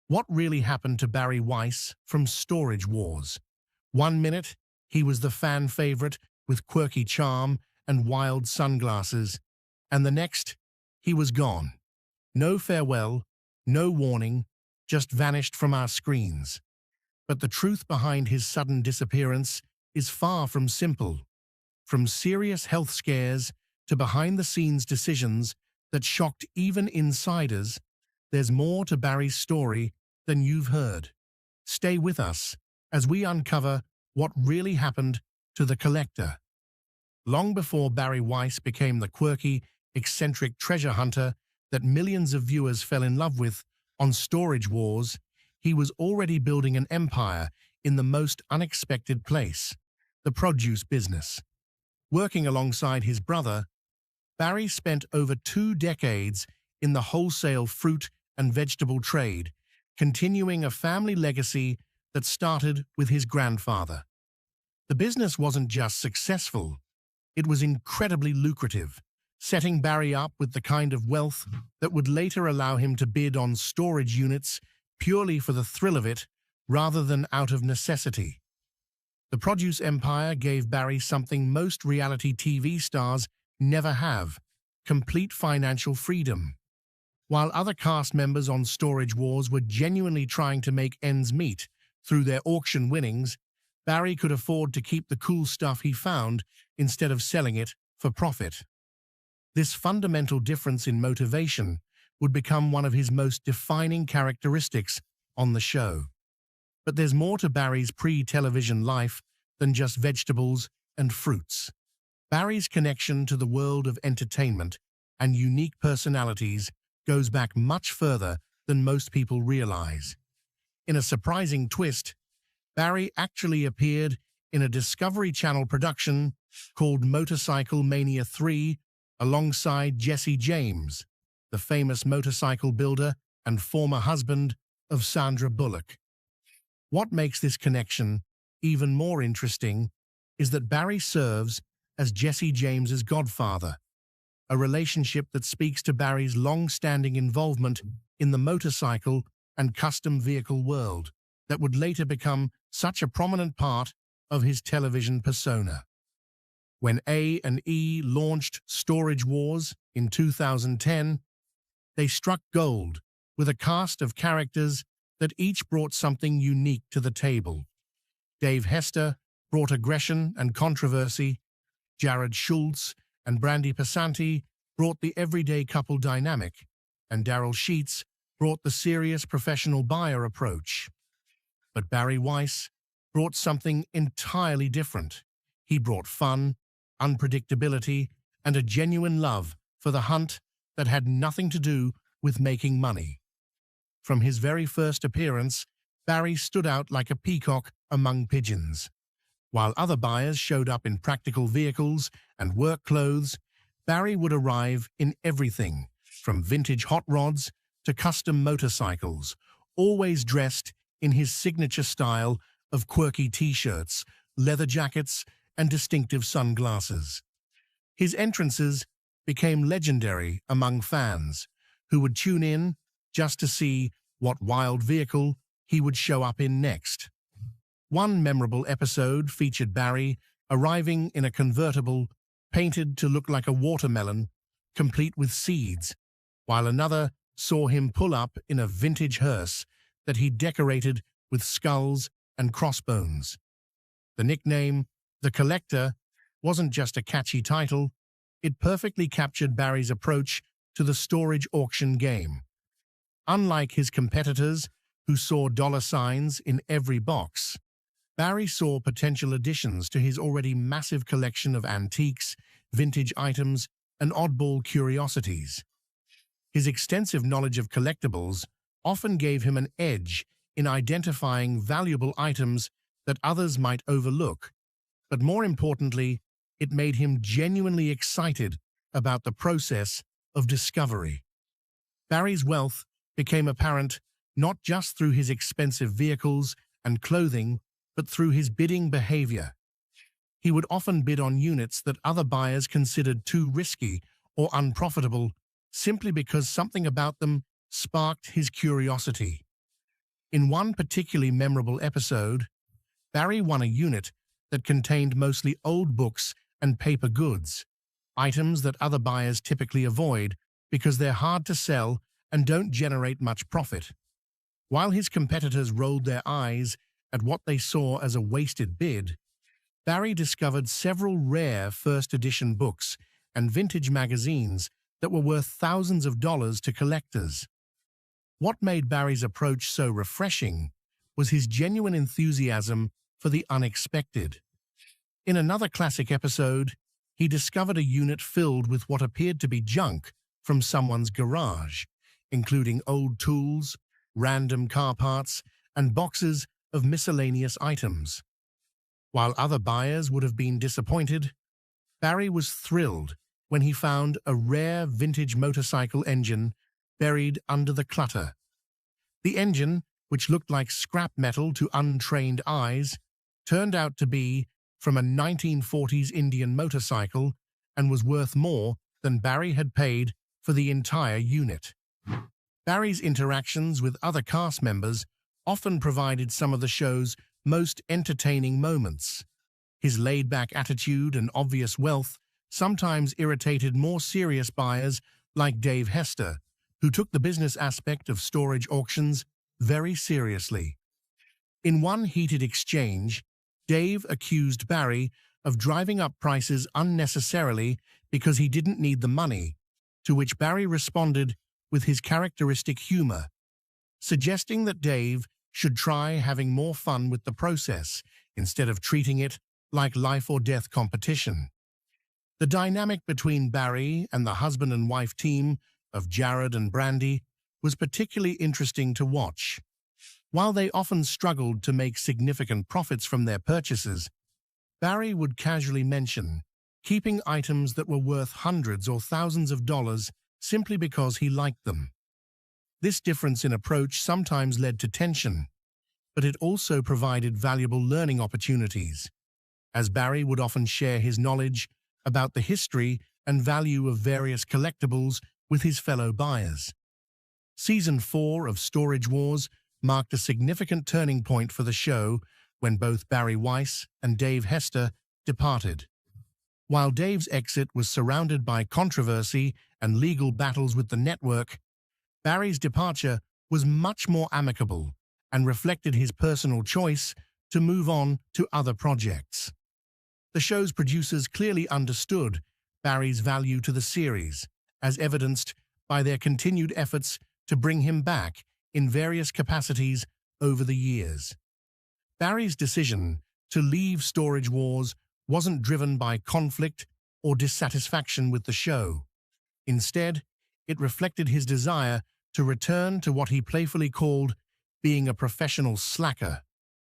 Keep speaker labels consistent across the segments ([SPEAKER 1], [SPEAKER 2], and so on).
[SPEAKER 1] What really happened to Barry Weiss from Storage Wars? One minute, he was the fan favorite with quirky charm and wild sunglasses, and the next, he was gone. No farewell, no warning, just vanished from our screens. But the truth behind his sudden disappearance is far from simple. From serious health scares to behind-the-scenes decisions that shocked even insiders, there's more to Barry's story than you've heard. Stay with us as we uncover what really happened to the collector. Long before Barry Weiss became the quirky, eccentric treasure hunter that millions of viewers fell in love with on Storage Wars, he was already building an empire in the most unexpected place, the produce business. Working alongside his brother, Barry spent over 2 decades in the wholesale fruit and vegetable trade, continuing a family legacy that started with his grandfather. The business wasn't just successful, it was incredibly lucrative, setting Barry up with the kind of wealth that would later allow him to bid on storage units purely for the thrill of it rather than out of necessity. The produce empire gave Barry something most reality TV stars never have: complete financial freedom. While other cast members on Storage Wars were genuinely trying to make ends meet through their auction winnings, Barry could afford to keep the cool stuff he found instead of selling it for profit. This fundamental difference in motivation would become one of his most defining characteristics on the show. But there's more to Barry's pre-television life than just vegetables and fruits. Barry's connection to the world of entertainment and unique personalities goes back much further than most people realize. In a surprising twist, Barry actually appeared in a Discovery Channel production called Motorcycle Mania 3 alongside Jesse James, the famous motorcycle builder and former husband of Sandra Bullock. What makes this connection even more interesting is that Barry serves as Jesse James's godfather, a relationship that speaks to Barry's long-standing involvement in the motorcycle and custom vehicle world that would later become such a prominent part of his television persona. When A&E launched Storage Wars in 2010, they struck gold with a cast of characters that each brought something unique to the table. Dave Hester brought aggression and controversy, Jared Schultz and Brandy Passanti brought the everyday couple dynamic, and Daryl Sheets brought the serious professional buyer approach. But Barry Weiss brought something entirely different. He brought fun, unpredictability, and a genuine love for the hunt that had nothing to do with making money. From his very first appearance, Barry stood out like a peacock among pigeons. While other buyers showed up in practical vehicles and work clothes, Barry would arrive in everything, from vintage hot rods to custom motorcycles, always dressed in his signature style of quirky t-shirts, leather jackets, and distinctive sunglasses. His entrances became legendary among fans, who would tune in just to see what wild vehicle he would show up in next. One memorable episode featured Barry arriving in a convertible painted to look like a watermelon, complete with seeds, while another saw him pull up in a vintage hearse that he decorated with skulls and crossbones. The nickname, The Collector, wasn't just a catchy title, it perfectly captured Barry's approach to the storage auction game. Unlike his competitors, who saw dollar signs in every box, Barry saw potential additions to his already massive collection of antiques, vintage items, and oddball curiosities. His extensive knowledge of collectibles often gave him an edge in identifying valuable items that others might overlook, but more importantly, it made him genuinely excited about the process of discovery. Barry's wealth became apparent not just through his expensive vehicles and clothing, but through his bidding behavior. He would often bid on units that other buyers considered too risky or unprofitable simply because something about them sparked his curiosity. In one particularly memorable episode, Barry won a unit that contained mostly old books and paper goods, items that other buyers typically avoid because they're hard to sell and don't generate much profit. While his competitors rolled their eyes at what they saw as a wasted bid, Barry discovered several rare first-edition books and vintage magazines that were worth thousands of dollars to collectors. What made Barry's approach so refreshing was his genuine enthusiasm for the unexpected. In another classic episode, he discovered a unit filled with what appeared to be junk from someone's garage, including old tools, random car parts, and boxes of miscellaneous items. While other buyers would have been disappointed, Barry was thrilled when he found a rare vintage motorcycle engine buried under the clutter. The engine, which looked like scrap metal to untrained eyes, turned out to be from a 1940s Indian motorcycle and was worth more than Barry had paid for the entire unit. Barry's interactions with other cast members often provided some of the show's most entertaining moments. His laid-back attitude and obvious wealth sometimes irritated more serious buyers like Dave Hester, who took the business aspect of storage auctions very seriously. In one heated exchange, Dave accused Barry of driving up prices unnecessarily because he didn't need the money, to which Barry responded with his characteristic humor, suggesting that Dave should try having more fun with the process instead of treating it like life-or-death competition. The dynamic between Barry and the husband and wife team of Jared and Brandy was particularly interesting to watch. While they often struggled to make significant profits from their purchases, Barry would casually mention keeping items that were worth hundreds or thousands of dollars simply because he liked them. This difference in approach sometimes led to tension, but it also provided valuable learning opportunities, as Barry would often share his knowledge about the history and value of various collectibles with his fellow buyers. Season 4 of Storage Wars marked a significant turning point for the show when both Barry Weiss and Dave Hester departed. While Dave's exit was surrounded by controversy and legal battles with the network, Barry's departure was much more amicable and reflected his personal choice to move on to other projects. The show's producers clearly understood Barry's value to the series, as evidenced by their continued efforts to bring him back in various capacities over the years. Barry's decision to leave Storage Wars wasn't driven by conflict or dissatisfaction with the show. Instead, it reflected his desire to return to what he playfully called being a professional slacker,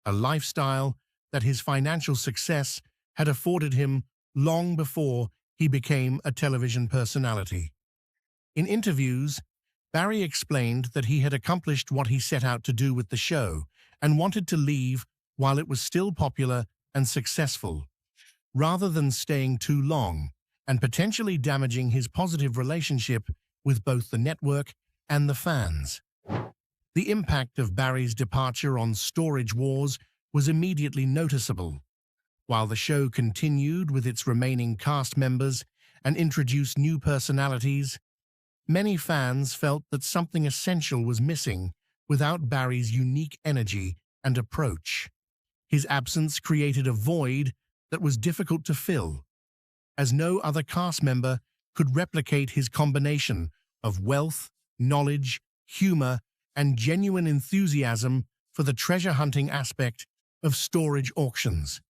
[SPEAKER 1] a lifestyle that his financial success had afforded him long before he became a television personality. In interviews, Barry explained that he had accomplished what he set out to do with the show and wanted to leave while it was still popular and successful, rather than staying too long and potentially damaging his positive relationship with both the network and the fans. The impact of Barry's departure on Storage Wars was immediately noticeable. While the show continued with its remaining cast members and introduced new personalities, many fans felt that something essential was missing without Barry's unique energy and approach. His absence created a void that was difficult to fill, as no other cast member could replicate his combination of wealth, knowledge, humor, and genuine enthusiasm for the treasure-hunting aspect of storage auctions.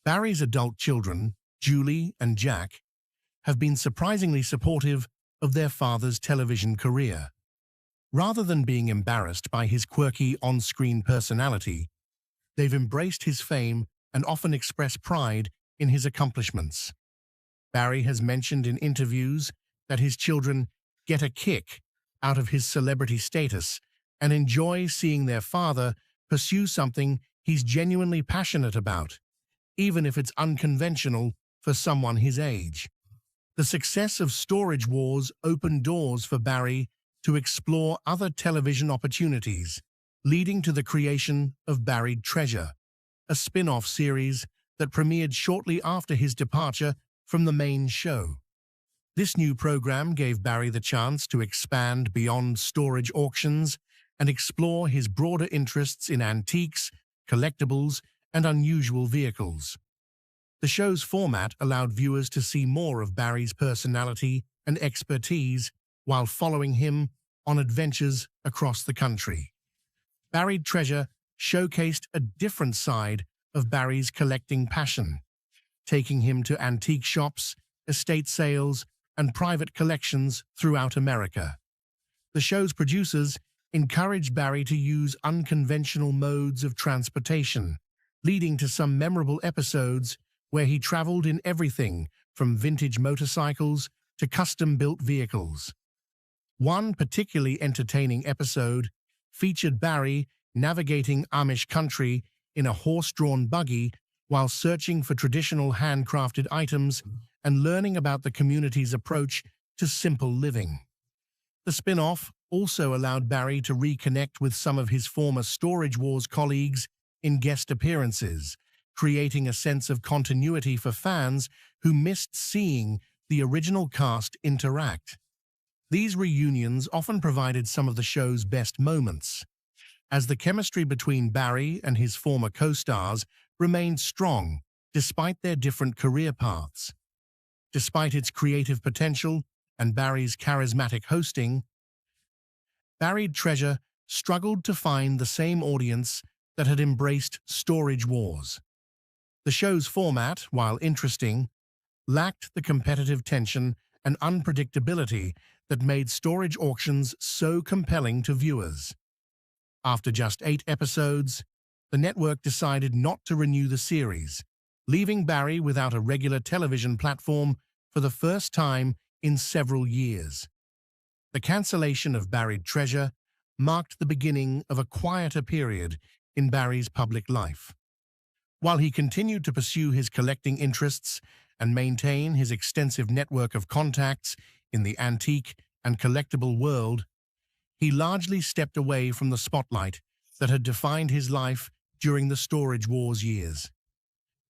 [SPEAKER 1] Barry's adult children, Julie and Jack, have been surprisingly supportive of their father's television career. Rather than being embarrassed by his quirky on-screen personality, they've embraced his fame and often express pride in his accomplishments. Barry has mentioned in interviews that his children get a kick out of his celebrity status and enjoy seeing their father pursue something he's genuinely passionate about, even if it's unconventional for someone his age. The success of Storage Wars opened doors for Barry to explore other television opportunities, leading to the creation of Buried Treasure, a spin-off series that premiered shortly after his departure from the main show. This new program gave Barry the chance to expand beyond storage auctions and explore his broader interests in antiques, collectibles, and unusual vehicles. The show's format allowed viewers to see more of Barry's personality and expertise while following him on adventures across the country. Buried Treasure showcased a different side of Barry's collecting passion, taking him to antique shops, estate sales, and private collections throughout America. The show's producers encouraged Barry to use unconventional modes of transportation, leading to some memorable episodes where he traveled in everything from vintage motorcycles to custom-built vehicles. One particularly entertaining episode featured Barry navigating Amish country in a horse-drawn buggy while searching for traditional handcrafted items and learning about the community's approach to simple living. The spin-off also allowed Barry to reconnect with some of his former Storage Wars colleagues in guest appearances, creating a sense of continuity for fans who missed seeing the original cast interact. These reunions often provided some of the show's best moments, as the chemistry between Barry and his former co-stars remained strong despite their different career paths. Despite its creative potential and Barry's charismatic hosting, Buried Treasure struggled to find the same audience that had embraced Storage Wars. The show's format, while interesting, lacked the competitive tension and unpredictability that made storage auctions so compelling to viewers. After just 8 episodes, the network decided not to renew the series, leaving Barry without a regular television platform for the first time in several years. The cancellation of Buried Treasure marked the beginning of a quieter period in Barry's public life. While he continued to pursue his collecting interests and maintain his extensive network of contacts in the antique and collectible world, he largely stepped away from the spotlight that had defined his life during the Storage Wars years.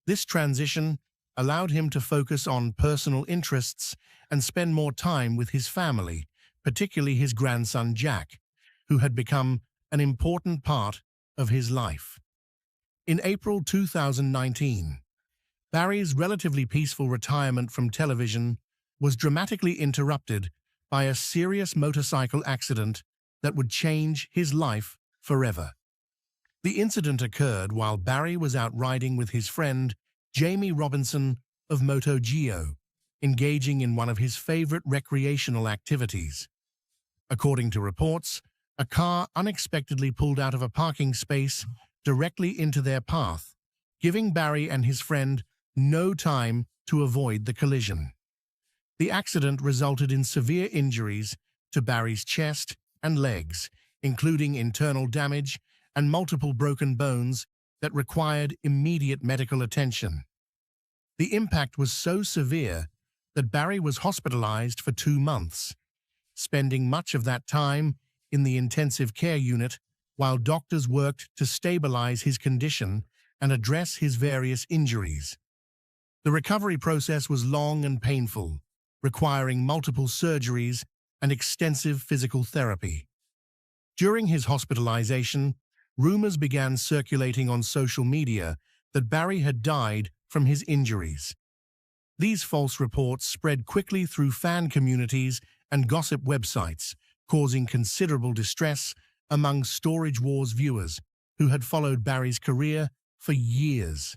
[SPEAKER 1] This transition allowed him to focus on personal interests and spend more time with his family, particularly his grandson Jack, who had become an important part of his life. In April 2019, Barry's relatively peaceful retirement from television was dramatically interrupted by a serious motorcycle accident that would change his life forever. The incident occurred while Barry was out riding with his friend Jamie Robinson of MotoGeo, engaging in one of his favorite recreational activities. According to reports, a car unexpectedly pulled out of a parking space directly into their path, giving Barry and his friend no time to avoid the collision. The accident resulted in severe injuries to Barry's chest and legs, including internal damage and multiple broken bones that required immediate medical attention. The impact was so severe that Barry was hospitalized for 2 months, spending much of that time in the intensive care unit while doctors worked to stabilize his condition and address his various injuries. The recovery process was long and painful, requiring multiple surgeries and extensive physical therapy. During his hospitalization, rumors began circulating on social media that Barry had died from his injuries. These false reports spread quickly through fan communities and gossip websites, causing considerable distress among Storage Wars viewers who had followed Barry's career for years.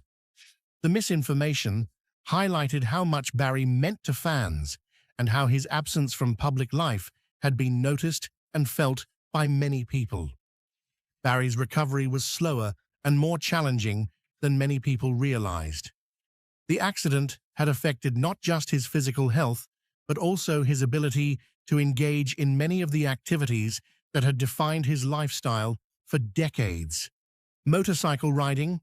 [SPEAKER 1] The misinformation highlighted how much Barry meant to fans and how his absence from public life had been noticed and felt by many people. Barry's recovery was slower and more challenging than many people realized. The accident had affected not just his physical health, but also his ability to engage in many of the activities that had defined his lifestyle for decades. Motorcycle riding,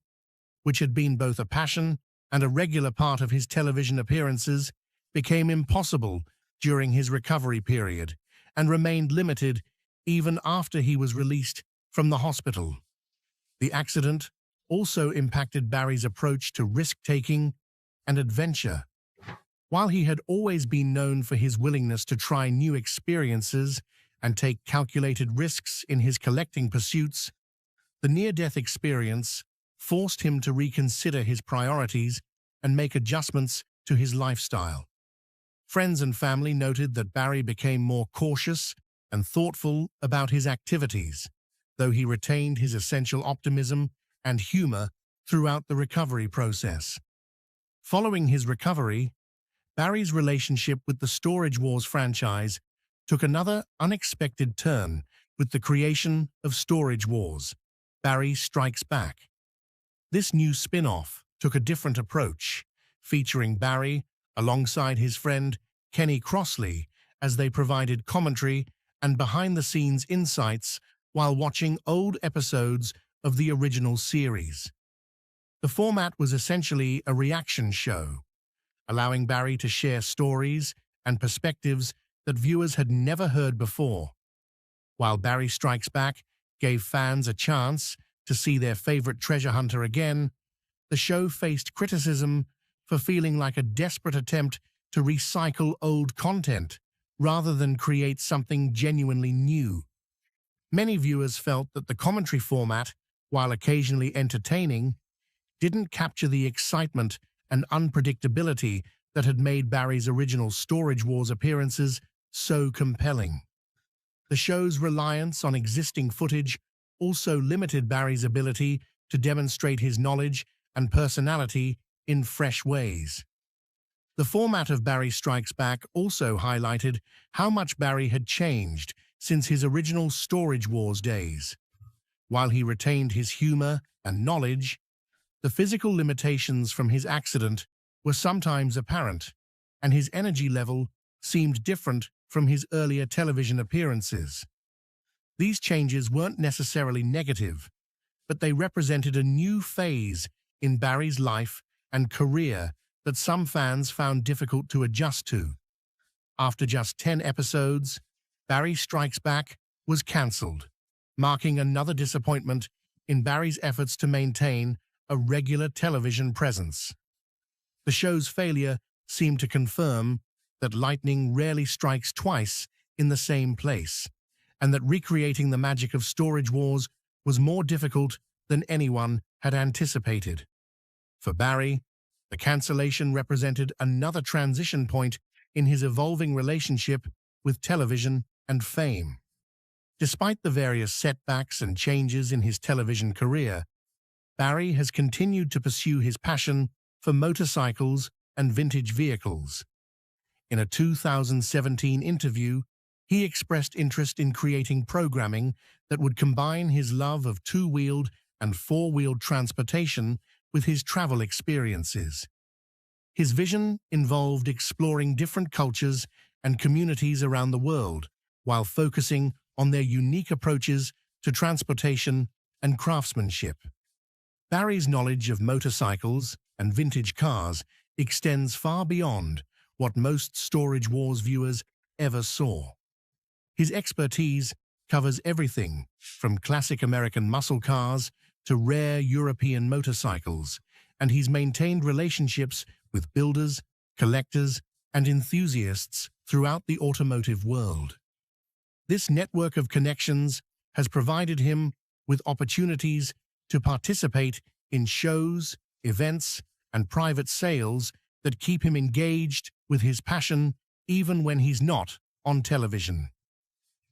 [SPEAKER 1] which had been both a passion and a regular part of his television appearances, became impossible during his recovery period and remained limited even after he was released from the hospital. The accident also impacted Barry's approach to risk-taking and adventure. While he had always been known for his willingness to try new experiences and take calculated risks in his collecting pursuits, the near-death experience forced him to reconsider his priorities and make adjustments to his lifestyle. Friends and family noted that Barry became more cautious and thoughtful about his activities, though he retained his essential optimism and humor throughout the recovery process. Following his recovery, Barry's relationship with the Storage Wars franchise took another unexpected turn with the creation of Storage Wars: Barry Strikes Back. This new spin-off took a different approach, featuring Barry alongside his friend Kenny Crossley as they provided commentary and behind-the-scenes insights while watching old episodes of the original series. The format was essentially a reaction show, allowing Barry to share stories and perspectives that viewers had never heard before. While Barry Strikes Back gave fans a chance to see their favorite treasure hunter again, the show faced criticism for feeling like a desperate attempt to recycle old content rather than create something genuinely new. Many viewers felt that the commentary format, while occasionally entertaining, didn't capture the excitement and unpredictability that had made Barry's original Storage Wars appearances so compelling. The show's reliance on existing footage also limited Barry's ability to demonstrate his knowledge and personality in fresh ways. The format of Barry Strikes Back also highlighted how much Barry had changed since his original Storage Wars days. While he retained his humor and knowledge, the physical limitations from his accident were sometimes apparent, and his energy level seemed different from his earlier television appearances. These changes weren't necessarily negative, but they represented a new phase in Barry's life and career that some fans found difficult to adjust to. After just 10 episodes, Barry Strikes Back was cancelled, marking another disappointment in Barry's efforts to maintain a regular television presence. The show's failure seemed to confirm that lightning rarely strikes twice in the same place, and that recreating the magic of Storage Wars was more difficult than anyone had anticipated. For Barry, the cancellation represented another transition point in his evolving relationship with television and fame. Despite the various setbacks and changes in his television career, Barry has continued to pursue his passion for motorcycles and vintage vehicles. In a 2017 interview, he expressed interest in creating programming that would combine his love of two-wheeled and four-wheeled transportation with his travel experiences. His vision involved exploring different cultures and communities around the world, while focusing on their unique approaches to transportation and craftsmanship. Barry's knowledge of motorcycles and vintage cars extends far beyond what most Storage Wars viewers ever saw. His expertise covers everything from classic American muscle cars to rare European motorcycles, and he's maintained relationships with builders, collectors, and enthusiasts throughout the automotive world. This network of connections has provided him with opportunities to participate in shows, events, and private sales that keep him engaged with his passion even when he's not on television.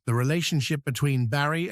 [SPEAKER 1] The relationship between Barry and